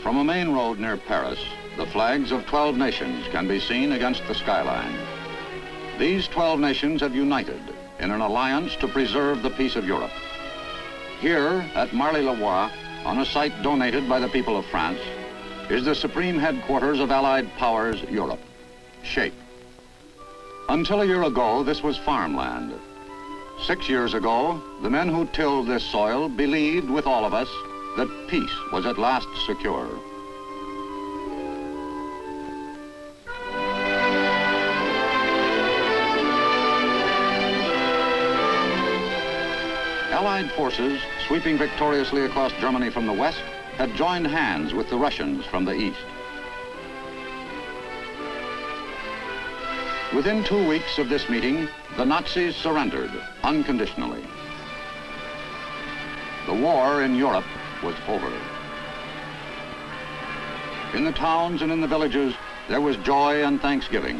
From a main road near Paris, the flags of 12 nations can be seen against the skyline. These 12 nations have united in an alliance to preserve the peace of Europe. Here at Marly-le-Roi, on a site donated by the people of France, is the supreme headquarters of Allied Powers Europe, SHAPE. Until a year ago, this was farmland. 6 years ago, the men who tilled this soil believed with all of us that peace was at last secure. Allied forces, sweeping victoriously across Germany from the west, had joined hands with the Russians from the east. Within 2 weeks of this meeting, the Nazis surrendered unconditionally. The war in Europe was over. In the towns and in the villages, there was joy and thanksgiving.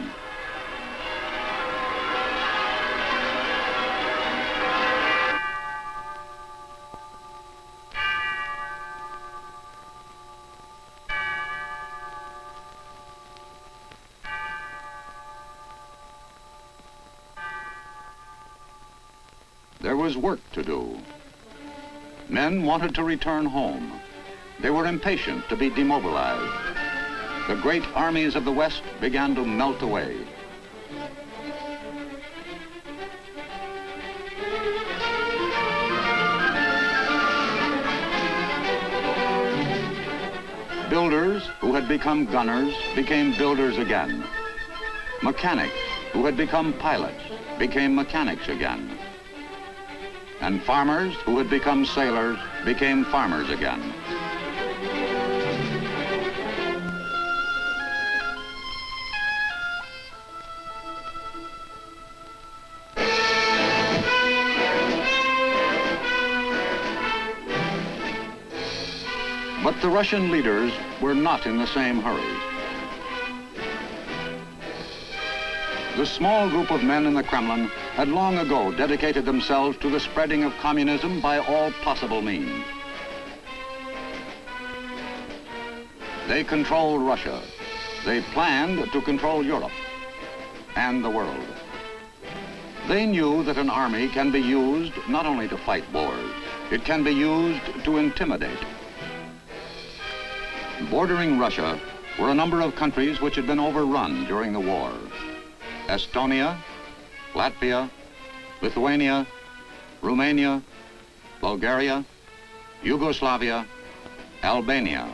There was work to do. Men wanted to return home. They were impatient to be demobilized. The great armies of the West began to melt away. Builders who had become gunners became builders again. Mechanics who had become pilots became mechanics again. And farmers who had become sailors became farmers again. But the Russian leaders were not in the same hurry. The small group of men in the Kremlin had long ago dedicated themselves to the spreading of communism by all possible means. They controlled Russia. They planned to control Europe and the world. They knew that an army can be used not only to fight wars, it can be used to intimidate. Bordering Russia were a number of countries which had been overrun during the war. Estonia, Latvia, Lithuania, Romania, Bulgaria, Yugoslavia, Albania,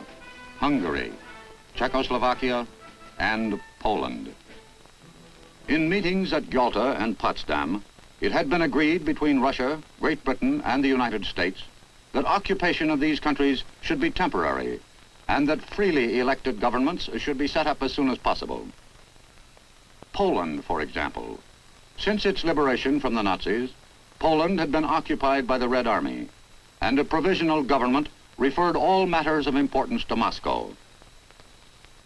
Hungary, Czechoslovakia, and Poland. In meetings at Yalta and Potsdam, it had been agreed between Russia, Great Britain, and the United States that occupation of these countries should be temporary and that freely elected governments should be set up as soon as possible. Poland, for example. Since its liberation from the Nazis, Poland had been occupied by the Red Army, and a provisional government referred all matters of importance to Moscow.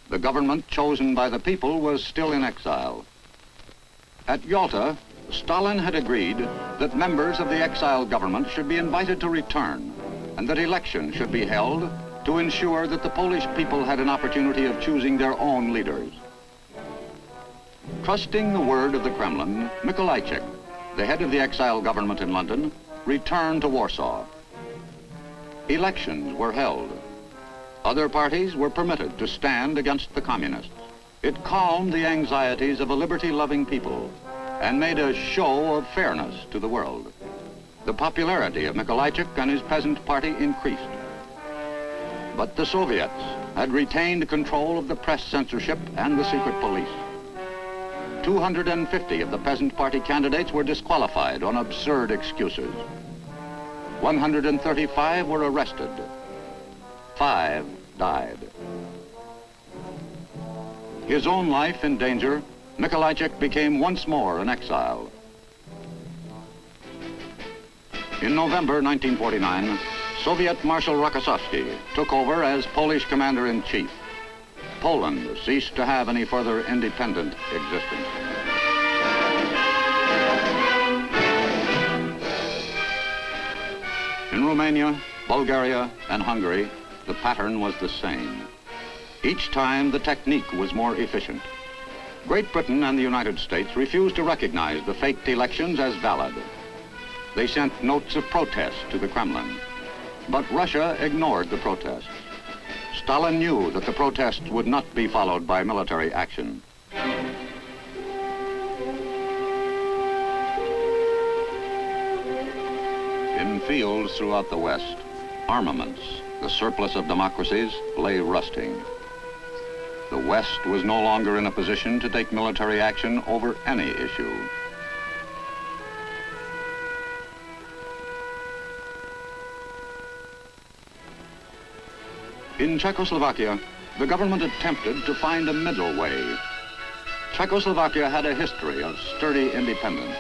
The government chosen by the people was still in exile. At Yalta, Stalin had agreed that members of the exiled government should be invited to return, and that elections should be held to ensure that the Polish people had an opportunity of choosing their own leaders. Trusting the word of the Kremlin, Mikolajczyk, the head of the exile government in London, returned to Warsaw. Elections were held. Other parties were permitted to stand against the communists. It calmed the anxieties of a liberty-loving people and made a show of fairness to the world. The popularity of Mikolajczyk and his peasant party increased. But the Soviets had retained control of the press censorship and the secret police. 250 of the peasant party candidates were disqualified on absurd excuses. 135 were arrested. 5 died. His own life in danger, Mikolajczyk became once more an exile. In November 1949, Soviet Marshal Rokossovsky took over as Polish commander-in-chief. Poland ceased to have any further independent existence. In Romania, Bulgaria, and Hungary, the pattern was the same. Each time, the technique was more efficient. Great Britain and the United States refused to recognize the faked elections as valid. They sent notes of protest to the Kremlin. But Russia ignored the protests. Stalin knew that the protests would not be followed by military action. In fields throughout the West, armaments, the surplus of democracies, lay rusting. The West was no longer in a position to take military action over any issue. In Czechoslovakia, the government attempted to find a middle way. Czechoslovakia had a history of sturdy independence.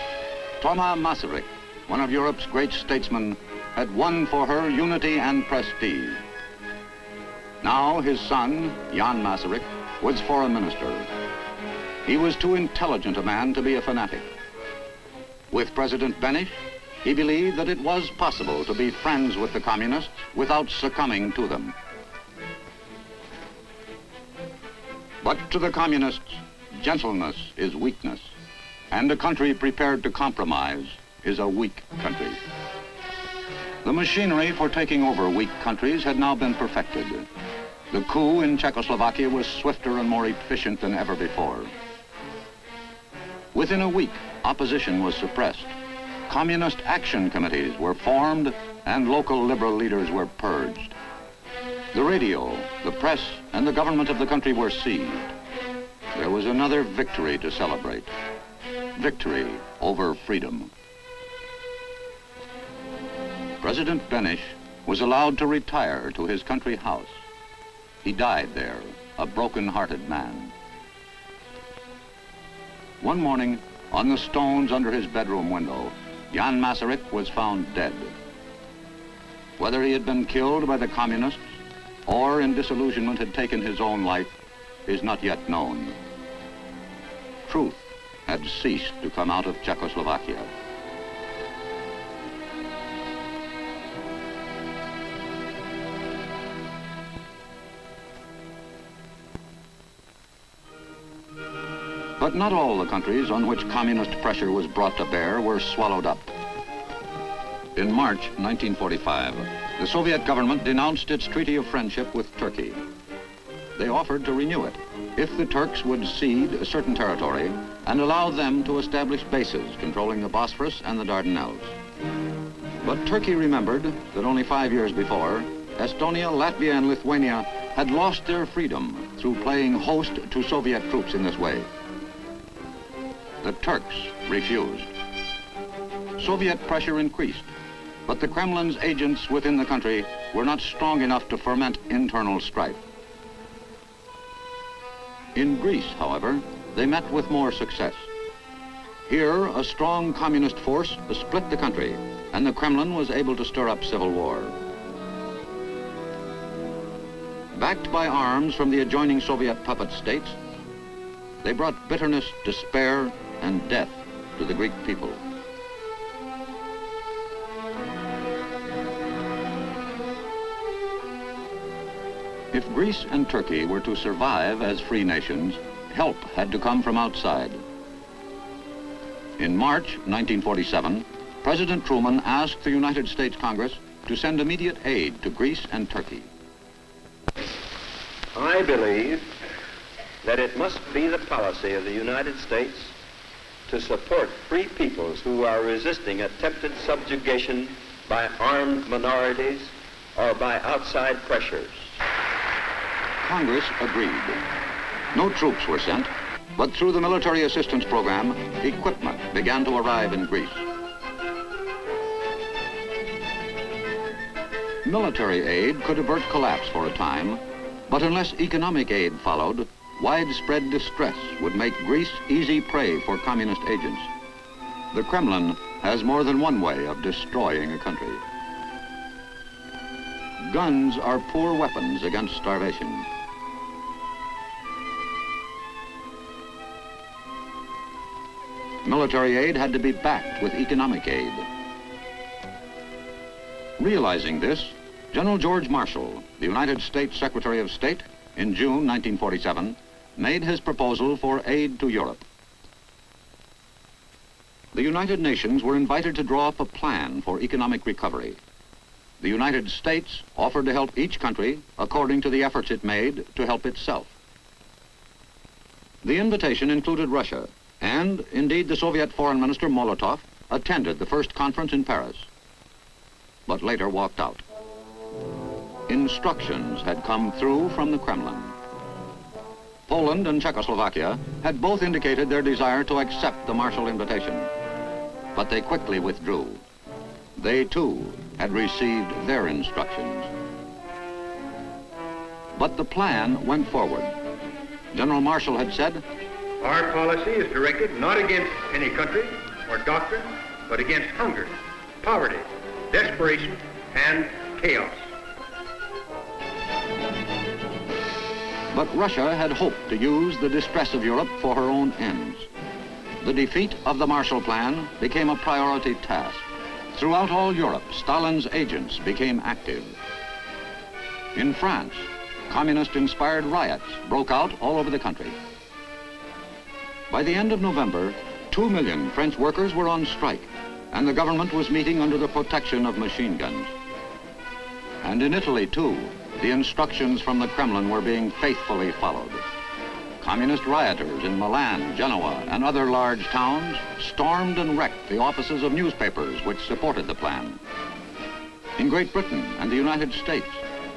Thomas Masaryk, one of Europe's great statesmen, had won for her unity and prestige. Now his son, Jan Masaryk, was foreign minister. He was too intelligent a man to be a fanatic. With President Beneš, he believed that it was possible to be friends with the communists without succumbing to them. But to the communists, gentleness is weakness, and a country prepared to compromise is a weak country. The machinery for taking over weak countries had now been perfected. The coup in Czechoslovakia was swifter and more efficient than ever before. Within a week, opposition was suppressed. Communist action committees were formed and local liberal leaders were purged. The radio, the press, and the government of the country were seized. There was another victory to celebrate. Victory over freedom. President Beneš was allowed to retire to his country house. He died there, a broken-hearted man. One morning, on the stones under his bedroom window, Jan Masaryk was found dead. Whether he had been killed by the communists or in disillusionment had taken his own life is not yet known. Truth had ceased to come out of Czechoslovakia. But not all the countries on which communist pressure was brought to bear were swallowed up. In March 1945, the Soviet government denounced its treaty of friendship with Turkey. They offered to renew it if the Turks would cede a certain territory and allow them to establish bases controlling the Bosphorus and the Dardanelles. But Turkey remembered that only 5 years before, Estonia, Latvia, and Lithuania had lost their freedom through playing host to Soviet troops in this way. The Turks refused. Soviet pressure increased, but the Kremlin's agents within the country were not strong enough to foment internal strife. In Greece, however, they met with more success. Here, a strong communist force split the country, and the Kremlin was able to stir up civil war. Backed by arms from the adjoining Soviet puppet states, they brought bitterness, despair, and death to the Greek people. If Greece and Turkey were to survive as free nations, help had to come from outside. In March 1947, President Truman asked the United States Congress to send immediate aid to Greece and Turkey. I believe that it must be the policy of the United States to support free peoples who are resisting attempted subjugation by armed minorities or by outside pressures. Congress agreed. No troops were sent, but through the military assistance program, equipment began to arrive in Greece. Military aid could avert collapse for a time, but unless economic aid followed, widespread distress would make Greece easy prey for communist agents. The Kremlin has more than one way of destroying a country. Guns are poor weapons against starvation. Military aid had to be backed with economic aid. Realizing this, General George Marshall, the United States Secretary of State, in June 1947, made his proposal for aid to Europe. The United Nations were invited to draw up a plan for economic recovery. The United States offered to help each country according to the efforts it made to help itself. The invitation included Russia, and indeed the Soviet Foreign Minister Molotov attended the first conference in Paris, but later walked out. Instructions had come through from the Kremlin. Poland and Czechoslovakia had both indicated their desire to accept the Marshall invitation, but they quickly withdrew. They too had received their instructions. But the plan went forward. General Marshall had said, "Our policy is directed not against any country or doctrine, but against hunger, poverty, desperation, and chaos." But Russia had hoped to use the distress of Europe for her own ends. The defeat of the Marshall Plan became a priority task. Throughout all Europe, Stalin's agents became active. In France, communist-inspired riots broke out all over the country. By the end of November, 2 million French workers were on strike, and the government was meeting under the protection of machine guns. And in Italy, too, the instructions from the Kremlin were being faithfully followed. Communist rioters in Milan, Genoa, and other large towns stormed and wrecked the offices of newspapers which supported the plan. In Great Britain and the United States,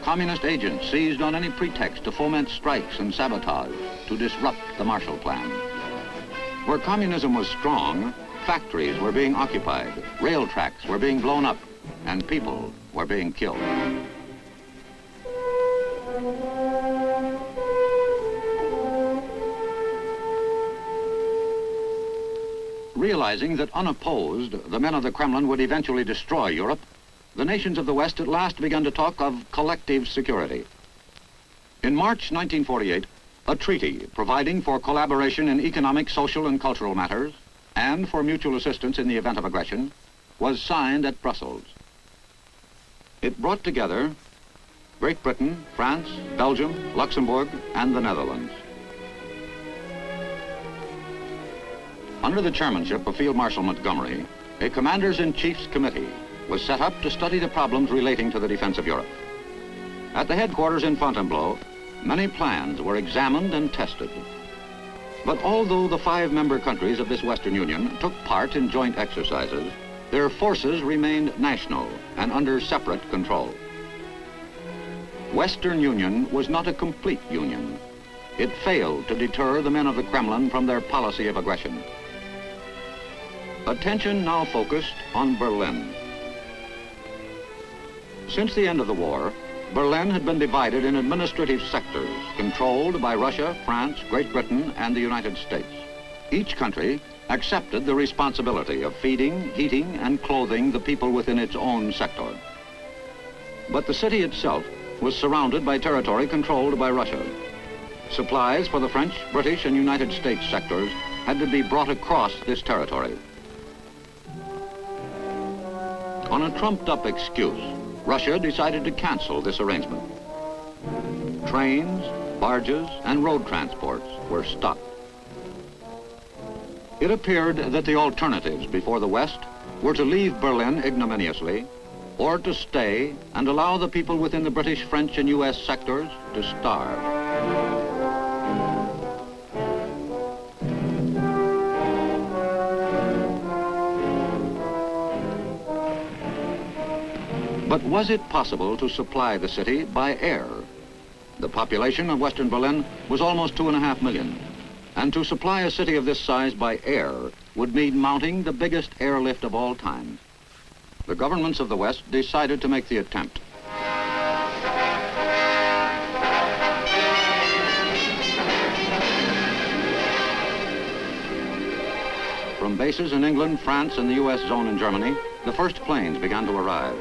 communist agents seized on any pretext to foment strikes and sabotage to disrupt the Marshall Plan. Where communism was strong, factories were being occupied, rail tracks were being blown up, and people were being killed. Realizing that unopposed, the men of the Kremlin would eventually destroy Europe, the nations of the West at last began to talk of collective security. In March 1948, a treaty providing for collaboration in economic, social, and cultural matters, and for mutual assistance in the event of aggression, was signed at Brussels. It brought together Great Britain, France, Belgium, Luxembourg, and the Netherlands. Under the chairmanship of Field Marshal Montgomery, a Commanders-in-Chief's Committee was set up to study the problems relating to the defense of Europe. At the headquarters in Fontainebleau, many plans were examined and tested. But although the 5 member countries of this Western Union took part in joint exercises, their forces remained national and under separate control. Western Union was not a complete union. It failed to deter the men of the Kremlin from their policy of aggression. Attention now focused on Berlin. Since the end of the war, Berlin had been divided in administrative sectors controlled by Russia, France, Great Britain, and the United States. Each country accepted the responsibility of feeding, heating, and clothing the people within its own sector. But the city itself was surrounded by territory controlled by Russia. Supplies for the French, British, and United States sectors had to be brought across this territory. On a trumped-up excuse, Russia decided to cancel this arrangement. Trains, barges, and road transports were stopped. It appeared that the alternatives before the West were to leave Berlin ignominiously, or to stay and allow the people within the British, French, and U.S. sectors to starve. But was it possible to supply the city by air? The population of Western Berlin was almost 2.5 million, and to supply a city of this size by air would mean mounting the biggest airlift of all time. The governments of the West decided to make the attempt. From bases in England, France, and the U.S. zone in Germany, the first planes began to arrive.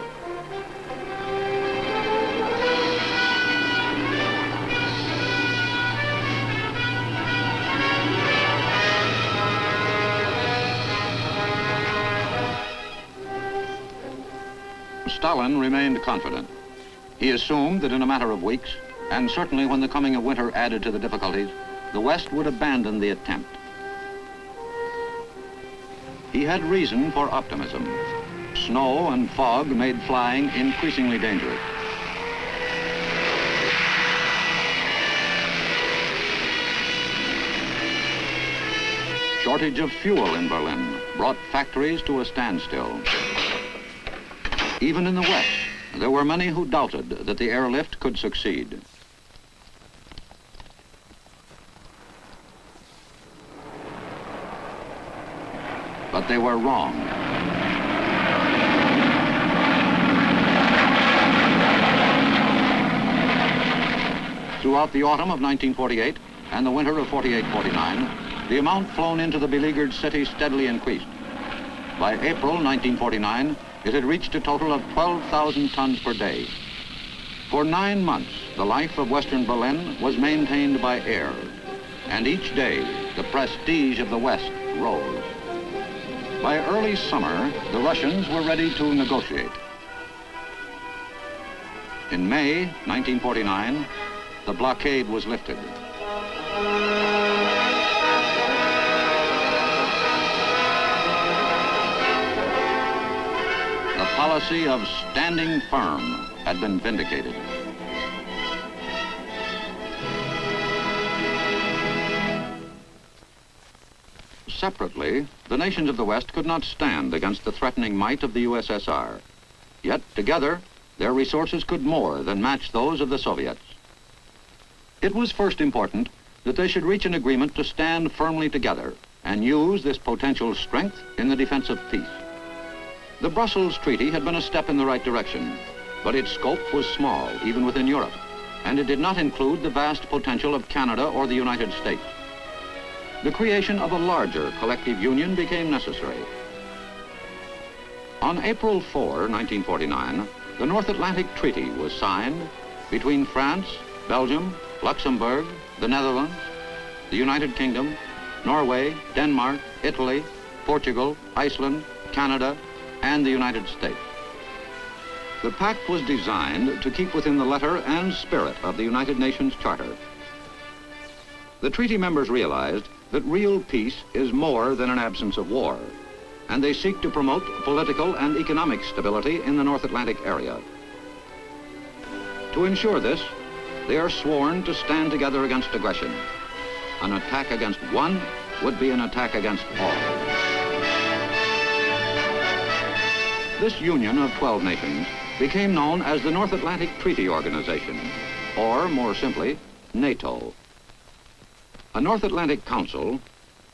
Stalin remained confident. He assumed that in a matter of weeks, and certainly when the coming of winter added to the difficulties, the West would abandon the attempt. He had reason for optimism. Snow and fog made flying increasingly dangerous. Shortage of fuel in Berlin brought factories to a standstill. Even in the West, there were many who doubted that the airlift could succeed. But they were wrong. Throughout the autumn of 1948 and the winter of 48-49, the amount flown into the beleaguered city steadily increased. By April 1949, it had reached a total of 12,000 tons per day. For 9 months, the life of Western Berlin was maintained by air, and each day, the prestige of the West rose. By early summer, the Russians were ready to negotiate. In May 1949, the blockade was lifted. The policy of standing firm had been vindicated. Separately, the nations of the West could not stand against the threatening might of the USSR. Yet, together, their resources could more than match those of the Soviets. It was first important that they should reach an agreement to stand firmly together and use this potential strength in the defense of peace. The Brussels Treaty had been a step in the right direction, but its scope was small, even within Europe, and it did not include the vast potential of Canada or the United States. The creation of a larger collective union became necessary. On April 4, 1949, the North Atlantic Treaty was signed between France, Belgium, Luxembourg, the Netherlands, the United Kingdom, Norway, Denmark, Italy, Portugal, Iceland, Canada, and the United States. The pact was designed to keep within the letter and spirit of the United Nations Charter. The treaty members realized that real peace is more than an absence of war, and they seek to promote political and economic stability in the North Atlantic area. To ensure this, they are sworn to stand together against aggression. An attack against one would be an attack against all. This union of 12 nations became known as the North Atlantic Treaty Organization, or more simply, NATO. A North Atlantic Council,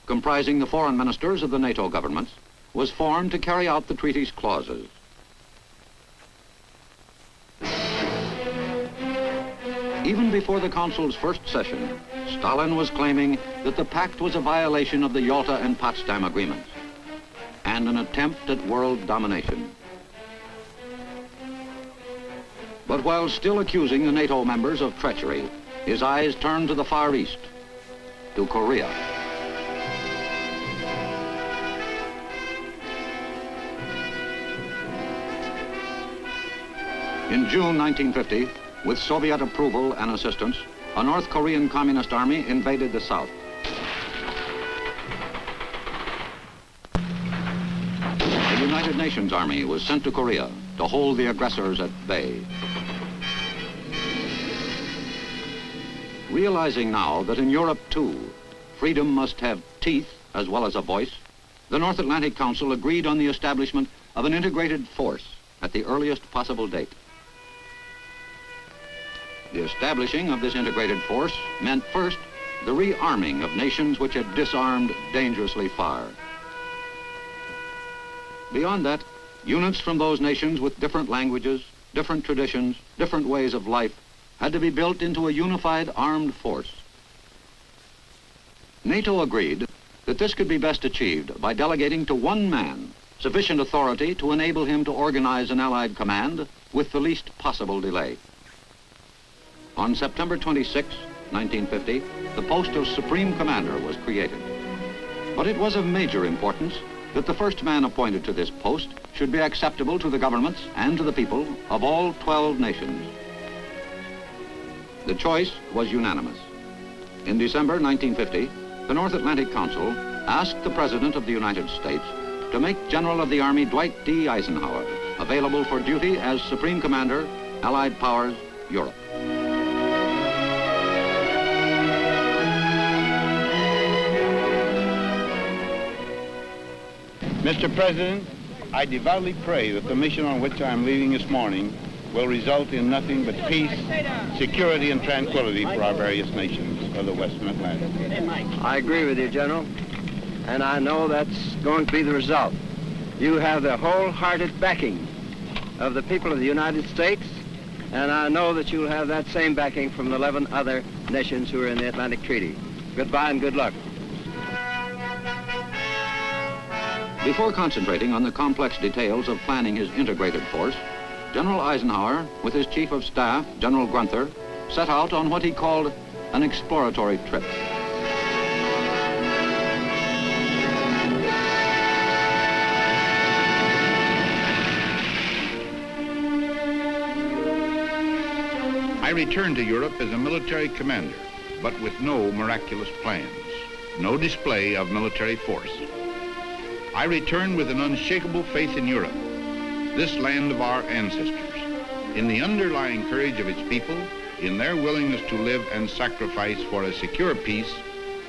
comprising the foreign ministers of the NATO governments, was formed to carry out the treaty's clauses. Even before the Council's first session, Stalin was claiming that the pact was a violation of the Yalta and Potsdam agreements and an attempt at world domination. But while still accusing the NATO members of treachery, his eyes turned to the Far East, to Korea. In June 1950, with Soviet approval and assistance, a North Korean Communist army invaded the South. The United Nations Army was sent to Korea to hold the aggressors at bay. Realizing now that in Europe, too, freedom must have teeth as well as a voice, the North Atlantic Council agreed on the establishment of an integrated force at the earliest possible date. The establishing of this integrated force meant first the rearming of nations which had disarmed dangerously far. Beyond that, units from those nations with different languages, different traditions, different ways of life had to be built into a unified armed force. NATO agreed that this could be best achieved by delegating to one man sufficient authority to enable him to organize an Allied command with the least possible delay. On September 26, 1950, the post of Supreme Commander was created. But it was of major importance that the first man appointed to this post should be acceptable to the governments and to the people of all 12 nations. The choice was unanimous. In December 1950, the North Atlantic Council asked the President of the United States to make General of the Army Dwight D. Eisenhower available for duty as Supreme Commander, Allied Powers, Europe. Mr. President, I devoutly pray that the mission on which I am leaving this morning will result in nothing but peace, security, and tranquility for our various nations of the Western Atlantic. I agree with you, General, and I know that's going to be the result. You have the wholehearted backing of the people of the United States, and I know that you'll have that same backing from the 11 other nations who are in the Atlantic Treaty. Goodbye and good luck. Before concentrating on the complex details of planning his integrated force, General Eisenhower, with his Chief of Staff, General Gunther, set out on what he called an exploratory trip. I returned to Europe as a military commander, but with no miraculous plans, no display of military force. I returned with an unshakable faith in Europe, this land of our ancestors, in the underlying courage of its people, in their willingness to live and sacrifice for a secure peace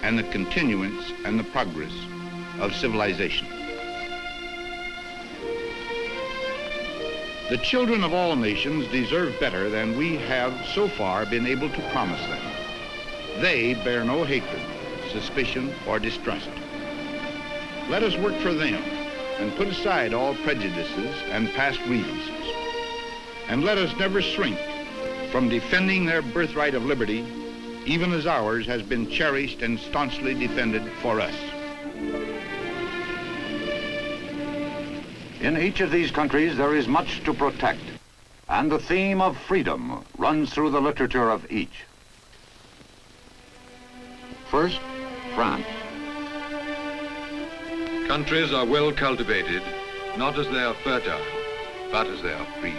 and the continuance and the progress of civilization. The children of all nations deserve better than we have so far been able to promise them. They bear no hatred, suspicion, or distrust. Let us work for them and put aside all prejudices and past grievances. And let us never shrink from defending their birthright of liberty, even as ours has been cherished and staunchly defended for us. In each of these countries, there is much to protect, and the theme of freedom runs through the literature of each. First, France. Countries are well cultivated, not as they are fertile, but as they are free.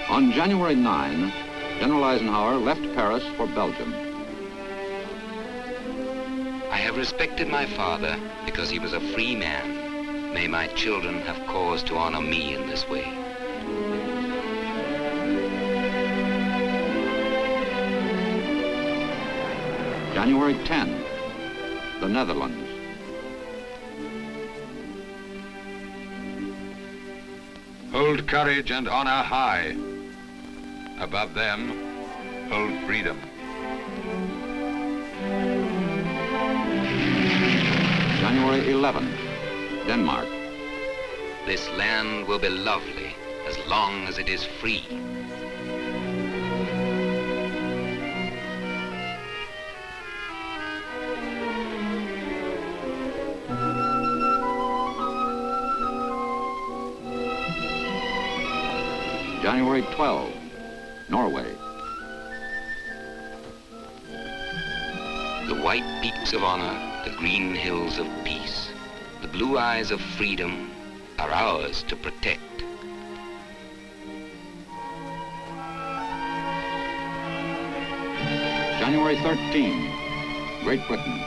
On January 9, General Eisenhower left Paris for Belgium. I have respected my father because he was a free man. May my children have cause to honor me in this way. January 10, the Netherlands. Hold courage and honor high. Above them, hold freedom. January 11, Denmark. This land will be lovely as long as it is free. January 12, Norway. The white peaks of honor, the green hills of peace, the blue eyes of freedom are ours to protect. January 13, Great Britain.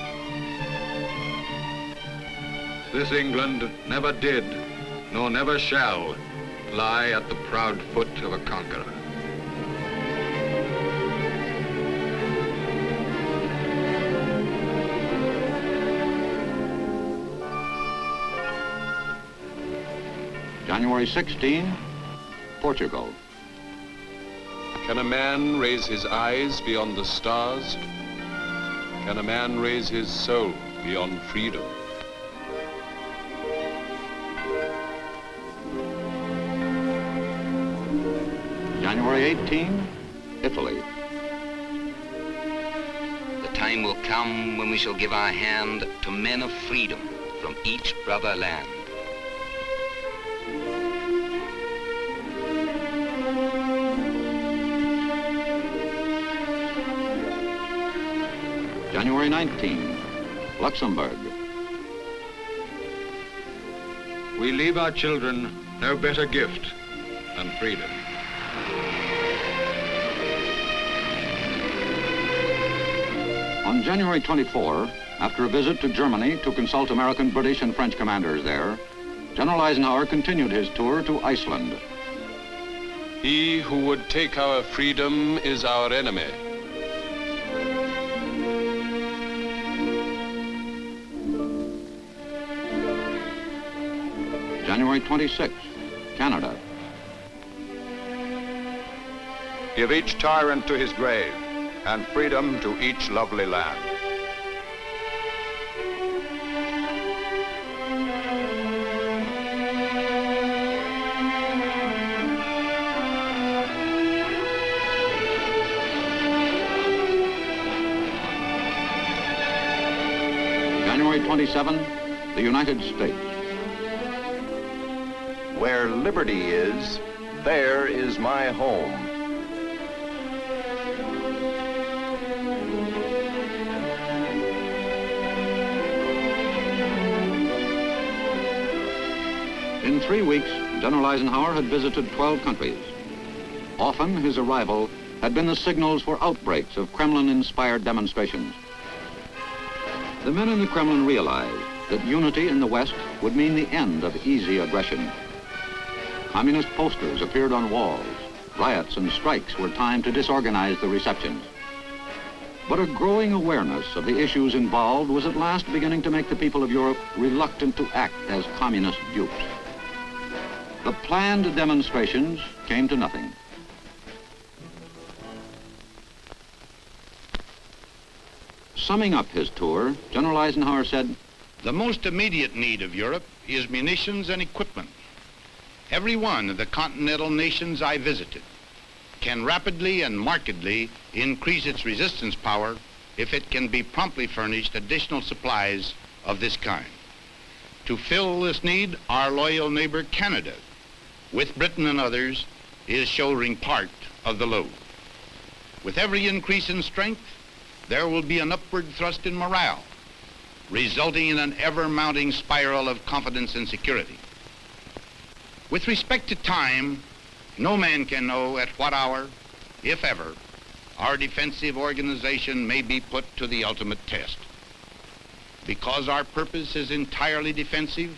This England never did, nor never shall, lie at the proud foot of a conqueror. January 16, Portugal. Can a man raise his eyes beyond the stars? Can a man raise his soul beyond freedom? January 18, Italy. The time will come when we shall give our hand to men of freedom from each brother land. January 19, Luxembourg. We leave our children no better gift than freedom. On January 24, after a visit to Germany to consult American, British, and French commanders there, General Eisenhower continued his tour to Iceland. He who would take our freedom is our enemy. January 26, Canada. Give each tyrant to his grave, and freedom to each lovely land. January 27, the United States. Where liberty is, there is my home. In 3 weeks, General Eisenhower had visited 12 countries. Often, his arrival had been the signals for outbreaks of Kremlin-inspired demonstrations. The men in the Kremlin realized that unity in the West would mean the end of easy aggression. Communist posters appeared on walls. Riots and strikes were timed to disorganize the receptions. But a growing awareness of the issues involved was at last beginning to make the people of Europe reluctant to act as communist dupes. The planned demonstrations came to nothing. Summing up his tour, General Eisenhower said, "The most immediate need of Europe is munitions and equipment. Every one of the continental nations I visited can rapidly and markedly increase its resistance power if it can be promptly furnished additional supplies of this kind. To fill this need, our loyal neighbor Canada, with Britain and others, is shouldering part of the load. With every increase in strength, there will be an upward thrust in morale, resulting in an ever-mounting spiral of confidence and security. With respect to time, no man can know at what hour, if ever, our defensive organization may be put to the ultimate test. Because our purpose is entirely defensive,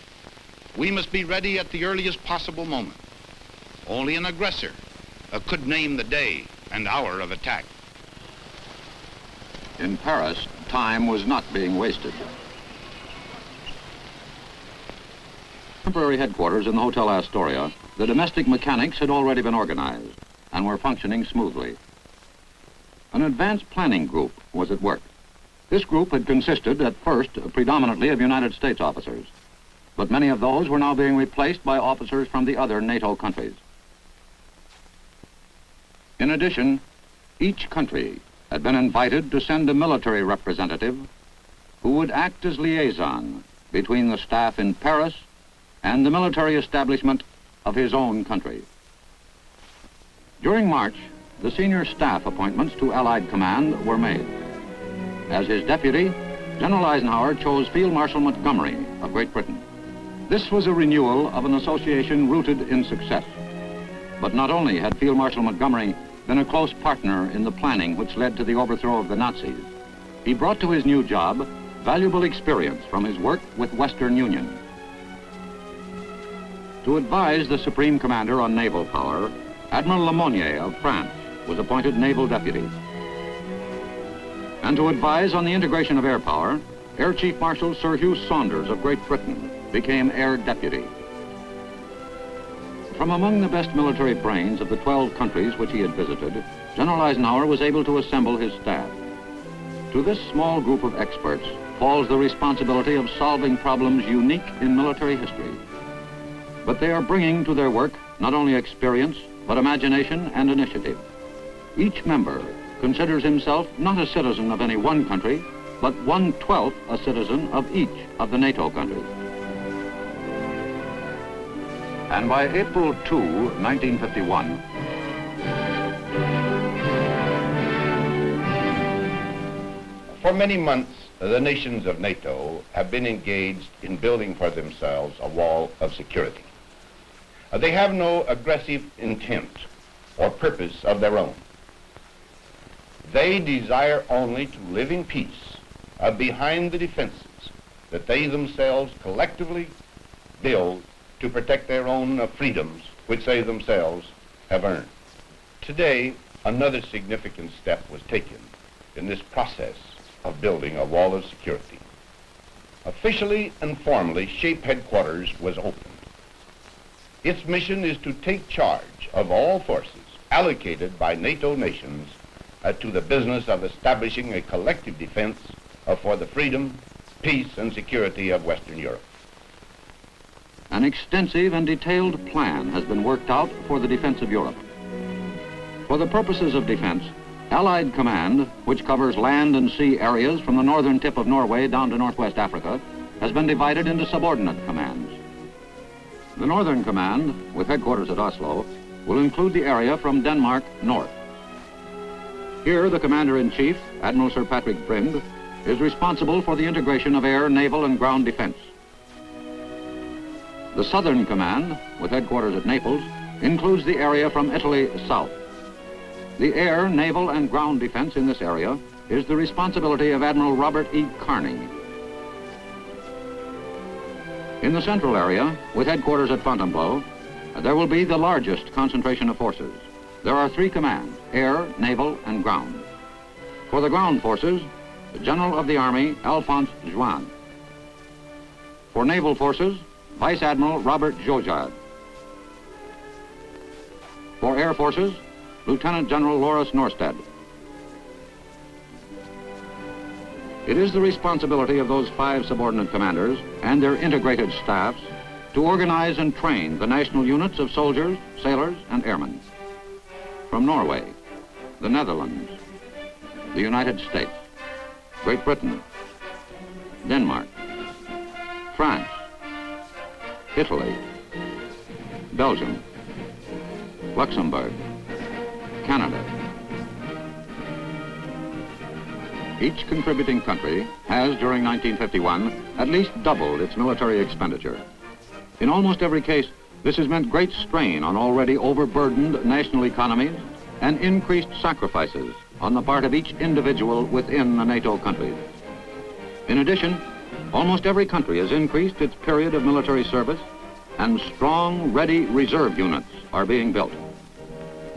we must be ready at the earliest possible moment. Only an aggressor could name the day and hour of attack." In Paris, time was not being wasted. Temporary headquarters in the Hotel Astoria, the domestic mechanics had already been organized and were functioning smoothly. An advanced planning group was at work. This group had consisted at first predominantly of United States officers, but many of those were now being replaced by officers from the other NATO countries. In addition, each country had been invited to send a military representative who would act as liaison between the staff in Paris and the military establishment of his own country. During March, the senior staff appointments to Allied Command were made. As his deputy, General Eisenhower chose Field Marshal Montgomery of Great Britain. This was a renewal of an association rooted in success. But not only had Field Marshal Montgomery been a close partner in the planning which led to the overthrow of the Nazis, he brought to his new job valuable experience from his work with Western Union. To advise the Supreme Commander on naval power, Admiral Lemonnier of France was appointed Naval Deputy. And to advise on the integration of air power, Air Chief Marshal Sir Hugh Saunders of Great Britain became Air Deputy. From among the best military brains of the 12 countries which he had visited, General Eisenhower was able to assemble his staff. To this small group of experts falls the responsibility of solving problems unique in military history. But they are bringing to their work not only experience, but imagination and initiative. Each member considers himself not a citizen of any one country, but 1/12 a citizen of each of the NATO countries. And by April 2, 1951, For many months, the nations of NATO have been engaged in building for themselves a wall of security. They have no aggressive intent or purpose of their own. They desire only to live in peace behind the defenses that they themselves collectively build to protect their own freedoms, which they themselves have earned. Today, another significant step was taken in this process of building a wall of security. Officially and formally, SHAPE headquarters was opened. Its mission is to take charge of all forces allocated by NATO nations to the business of establishing a collective defense for the freedom, peace, and security of Western Europe. An extensive and detailed plan has been worked out for the defense of Europe. For the purposes of defense, Allied Command, which covers land and sea areas from the northern tip of Norway down to northwest Africa, has been divided into subordinate commands. The Northern Command, with headquarters at Oslo, will include the area from Denmark north. Here, the Commander-in-Chief, Admiral Sir Patrick Brinde, is responsible for the integration of air, naval, and ground defense. The Southern Command, with headquarters at Naples, includes the area from Italy south. The air, naval, and ground defense in this area is the responsibility of Admiral Robert E. Kearney. In the central area, with headquarters at Fontainebleau, there will be the largest concentration of forces. There are three commands: air, naval, and ground. For the ground forces, the General of the Army, Alphonse Juin. For naval forces, Vice Admiral Robert Jojard. For air forces, Lieutenant General Loris Norstad. It is the responsibility of those 5 subordinate commanders and their integrated staffs to organize and train the national units of soldiers, sailors, and airmen. From Norway, the Netherlands, the United States, Great Britain, Denmark, France, Italy, Belgium, Luxembourg, Canada. Each contributing country has, during 1951, at least doubled its military expenditure. In almost every case, this has meant great strain on already overburdened national economies and increased sacrifices on the part of each individual within the NATO countries. In addition, almost every country has increased its period of military service, and strong, ready reserve units are being built.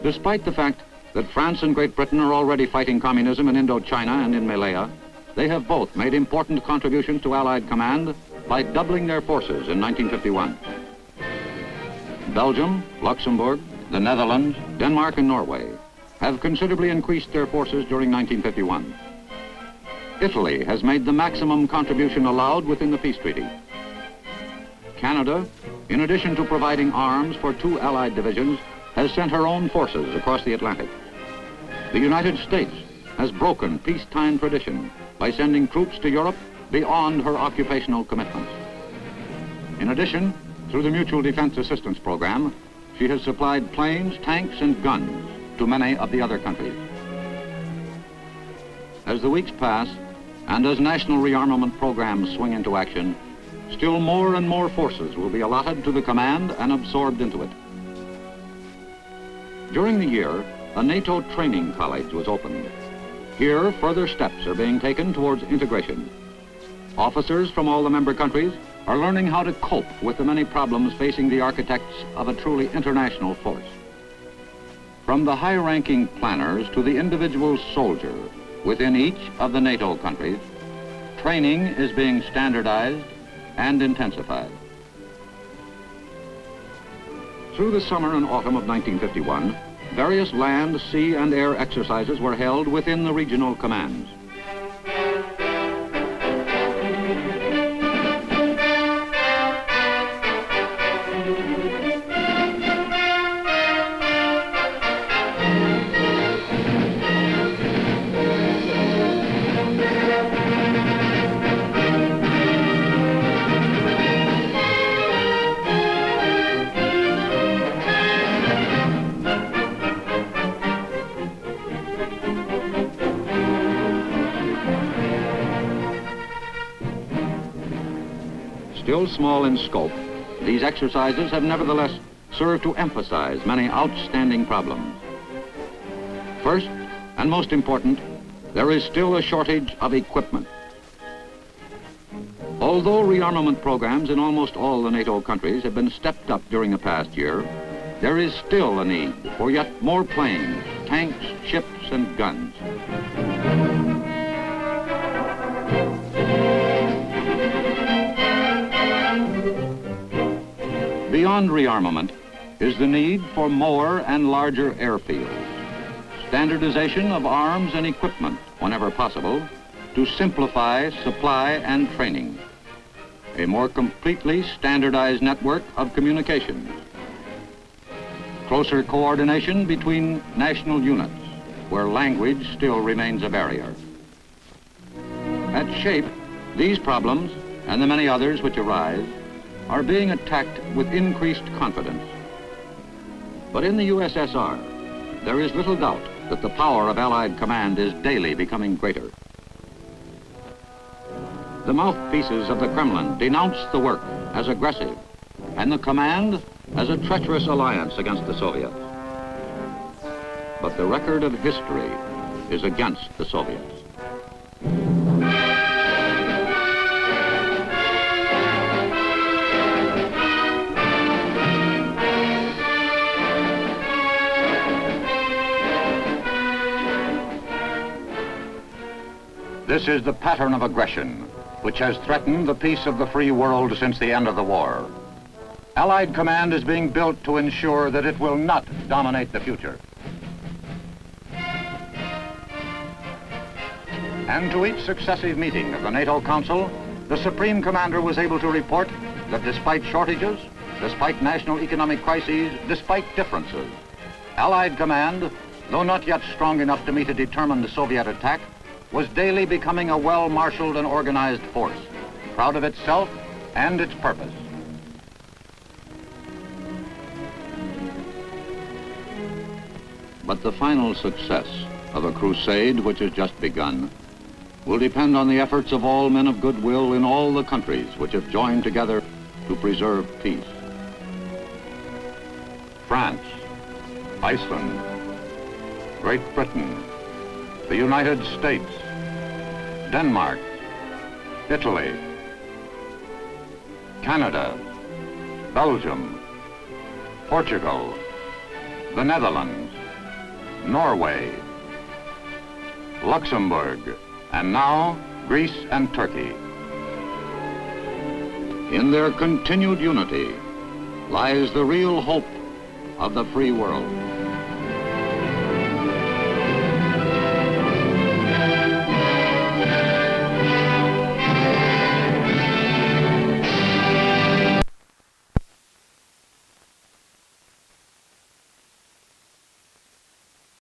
Despite the fact that France and Great Britain are already fighting communism in Indochina and in Malaya, they have both made important contributions to Allied command by doubling their forces in 1951. Belgium, Luxembourg, the Netherlands, Denmark, and Norway have considerably increased their forces during 1951. Italy has made the maximum contribution allowed within the peace treaty. Canada, in addition to providing arms for 2 Allied divisions, has sent her own forces across the Atlantic. The United States has broken peacetime tradition by sending troops to Europe beyond her occupational commitments. In addition, through the Mutual Defense Assistance Program, she has supplied planes, tanks, and guns to many of the other countries. As the weeks pass, and as national rearmament programs swing into action, still more and more forces will be allotted to the command and absorbed into it. During the year, a NATO training college was opened. Here, further steps are being taken towards integration. Officers from all the member countries are learning how to cope with the many problems facing the architects of a truly international force. From the high-ranking planners to the individual soldier within each of the NATO countries, training is being standardized and intensified. Through the summer and autumn of 1951, various land, sea, and air exercises were held within the regional commands. Still small in scope, these exercises have nevertheless served to emphasize many outstanding problems. First, and most important, there is still a shortage of equipment. Although rearmament programs in almost all the NATO countries have been stepped up during the past year, there is still a need for yet more planes, tanks, ships, and guns. Beyond rearmament is the need for more and larger airfields, standardization of arms and equipment whenever possible to simplify supply and training, a more completely standardized network of communications, closer coordination between national units where language still remains a barrier. At SHAPE, these problems and the many others which arise are being attacked with increased confidence. But in the USSR, there is little doubt that the power of Allied command is daily becoming greater. The mouthpieces of the Kremlin denounce the work as aggressive and the command as a treacherous alliance against the Soviets. But the record of history is against the Soviets. This is the pattern of aggression which has threatened the peace of the free world since the end of the war. Allied command is being built to ensure that it will not dominate the future. And to each successive meeting of the NATO Council, the Supreme Commander was able to report that despite shortages, despite national economic crises, despite differences, Allied command, though not yet strong enough to meet a determined Soviet attack, was daily becoming a well-marshaled and organized force, proud of itself and its purpose. But the final success of a crusade which has just begun will depend on the efforts of all men of goodwill in all the countries which have joined together to preserve peace. France, Iceland, Great Britain, the United States, Denmark, Italy, Canada, Belgium, Portugal, the Netherlands, Norway, Luxembourg, and now Greece and Turkey. In their continued unity lies the real hope of the free world.